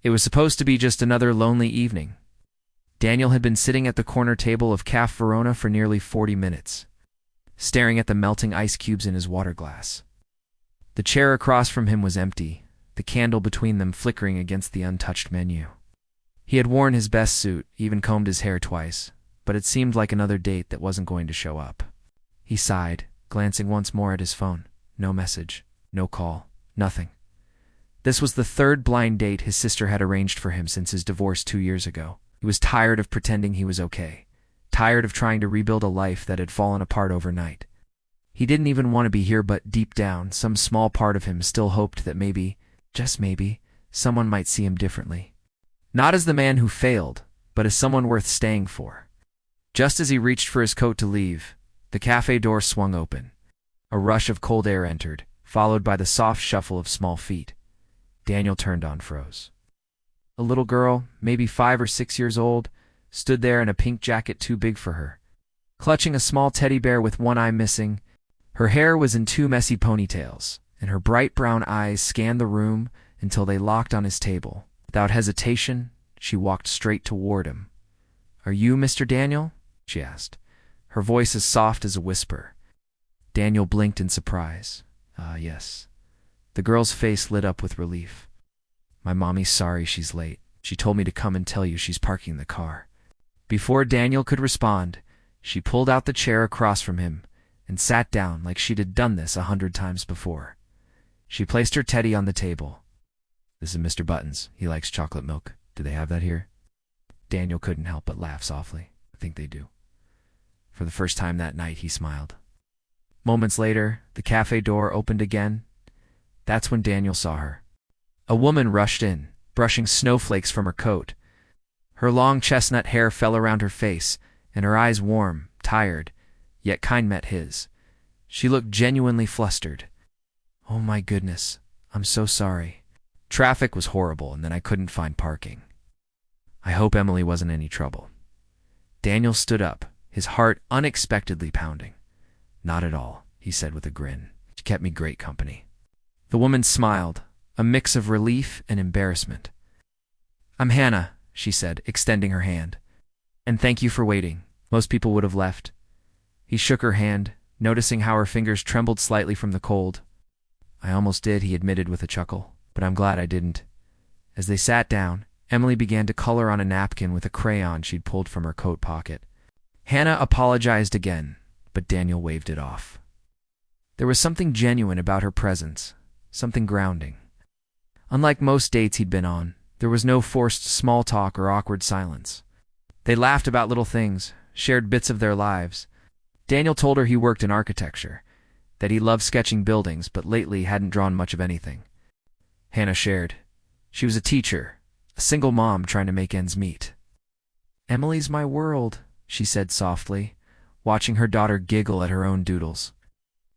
It was supposed to be just another lonely evening. Daniel had been sitting at the corner table of Café Verona for nearly 40 minutes, staring at the melting ice cubes in his water glass. The chair across from him was empty, the candle between them flickering against the untouched menu. He had worn his best suit, even combed his hair twice, but it seemed like another date that wasn't going to show up. He sighed, glancing once more at his phone. No message, no call, nothing. This was the third blind date his sister had arranged for him since his divorce 2 years ago. He was tired of pretending he was okay, tired of trying to rebuild a life that had fallen apart overnight. He didn't even want to be here, but deep down, some small part of him still hoped that maybe, just maybe, someone might see him differently. Not as the man who failed, but as someone worth staying for. Just as he reached for his coat to leave, the cafe door swung open. A rush of cold air entered, followed by the soft shuffle of small feet. Daniel turned on froze. A little girl, maybe 5 or 6 years old, stood there in a pink jacket too big for her, clutching a small teddy bear with one eye missing. Her hair was in 2 messy ponytails, and her bright brown eyes scanned the room until they locked on his table. Without hesitation, she walked straight toward him. "Are you Mr. Daniel?" she asked, her voice as soft as a whisper. Daniel blinked in surprise. Yes." The girl's face lit up with relief. "My mommy's sorry she's late. She told me to come and tell you she's parking the car." Before Daniel could respond, she pulled out the chair across from him and sat down like she'd done this 100 times before. She placed her teddy on the table. "This is Mr. Buttons. He likes chocolate milk. Do they have that here?" Daniel couldn't help but laugh softly. "I think they do." For the first time that night, he smiled. Moments later, the cafe door opened again. That's when Daniel saw her. A woman rushed in, brushing snowflakes from her coat. Her long chestnut hair fell around her face, and her eyes warm, tired, yet kind met his. She looked genuinely flustered. "Oh my goodness, I'm so sorry. Traffic was horrible, and then I couldn't find parking. I hope Emily wasn't any trouble." Daniel stood up, his heart unexpectedly pounding. "Not at all," he said with a grin. "She kept me great company." The woman smiled, a mix of relief and embarrassment. "I'm Hannah," she said, extending her hand. "And thank you for waiting. Most people would have left." He shook her hand, noticing how her fingers trembled slightly from the cold. "I almost did," he admitted with a chuckle, "but I'm glad I didn't." As they sat down, Emily began to color on a napkin with a crayon she'd pulled from her coat pocket. Hannah apologized again, but Daniel waved it off. There was something genuine about her presence, something grounding. Unlike most dates he'd been on, there was no forced small talk or awkward silence. They laughed about little things, shared bits of their lives. Daniel told her he worked in architecture, that he loved sketching buildings but lately hadn't drawn much of anything. Hannah shared. She was a teacher, a single mom trying to make ends meet. "Emily's my world," she said softly, watching her daughter giggle at her own doodles.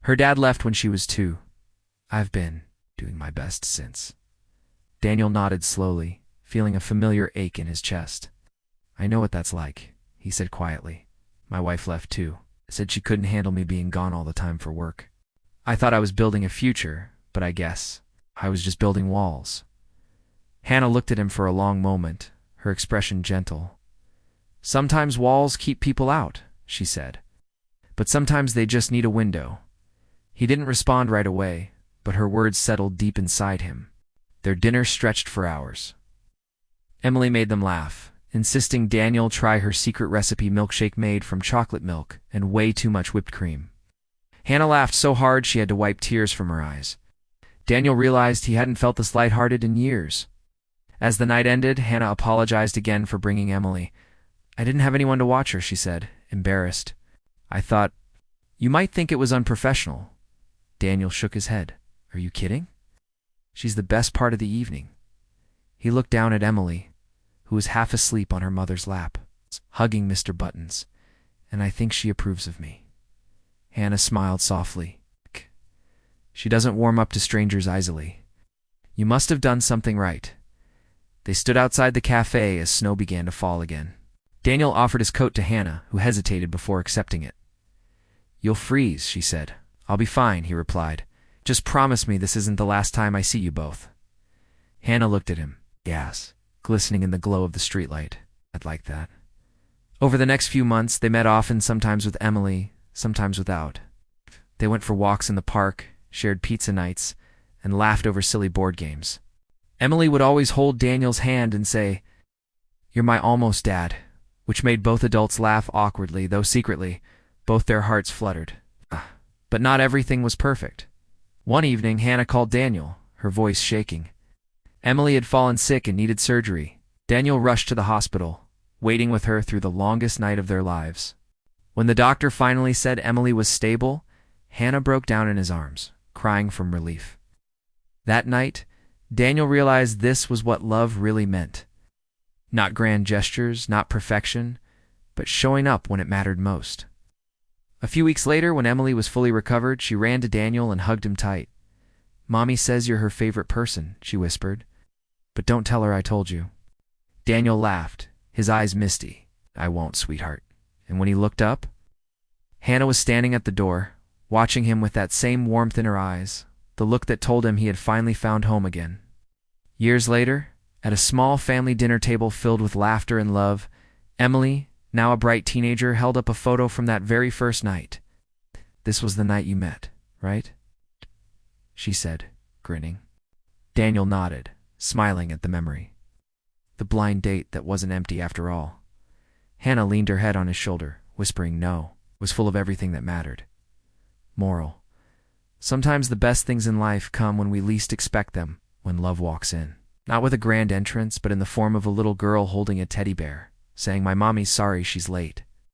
"Her dad left when she was 2. I've been doing my best since." Daniel nodded slowly, feeling a familiar ache in his chest. "I know what that's like," he said quietly. "My wife left too. Said she couldn't handle me being gone all the time for work. I thought I was building a future, but I guess I was just building walls." Hannah looked at him for a long moment, her expression gentle. "Sometimes walls keep people out," she said. "But sometimes they just need a window." He didn't respond right away, but her words settled deep inside him. Their dinner stretched for hours. Emily made them laugh, insisting Daniel try her secret recipe milkshake made from chocolate milk and way too much whipped cream. Hannah laughed so hard she had to wipe tears from her eyes. Daniel realized he hadn't felt this lighthearted in years. As the night ended, Hannah apologized again for bringing Emily. "I didn't have anyone to watch her," she said, embarrassed. "I thought you might think it was unprofessional." Daniel shook his head. "Are you kidding? She's the best part of the evening." He looked down at Emily, who was half asleep on her mother's lap, hugging Mr. Buttons, "and I think she approves of me." Hannah smiled softly. "She doesn't warm up to strangers easily. You must have done something right." They stood outside the cafe as snow began to fall again. Daniel offered his coat to Hannah, who hesitated before accepting it. "You'll freeze," she said. "I'll be fine," he replied. "Just promise me this isn't the last time I see you both." Hannah looked at him. "Yes, glistening in the glow of the streetlight. I'd like that. Over the next few months, they met often, sometimes with Emily, sometimes without. They went for walks in the park, shared pizza nights, and laughed over silly board games. Emily would always hold Daniel's hand and say, "You're my almost dad," which made both adults laugh awkwardly, though secretly, both their hearts fluttered. But not everything was perfect. One evening, Hannah called Daniel, her voice shaking. Emily had fallen sick and needed surgery. Daniel rushed to the hospital, waiting with her through the longest night of their lives. When the doctor finally said Emily was stable, Hannah broke down in his arms, crying from relief. That night, Daniel realized this was what love really meant. Not grand gestures, not perfection, but showing up when it mattered most. A few weeks later, when Emily was fully recovered, she ran to Daniel and hugged him tight. "Mommy says you're her favorite person," she whispered. "But don't tell her I told you." Daniel laughed, his eyes misty. "I won't, sweetheart." And when he looked up, Hannah was standing at the door, watching him with that same warmth in her eyes, the look that told him he had finally found home again. Years later, at a small family dinner table filled with laughter and love, Emily, now a bright teenager, held up a photo from that very first night. "This was the night you met, right?" she said, grinning. Daniel nodded, smiling at the memory. The blind date that wasn't empty after all. Hannah leaned her head on his shoulder, whispering no, was full of everything that mattered. Moral: sometimes the best things in life come when we least expect them, when love walks in. Not with a grand entrance, but in the form of a little girl holding a teddy bear, saying, "My mommy's sorry she's late."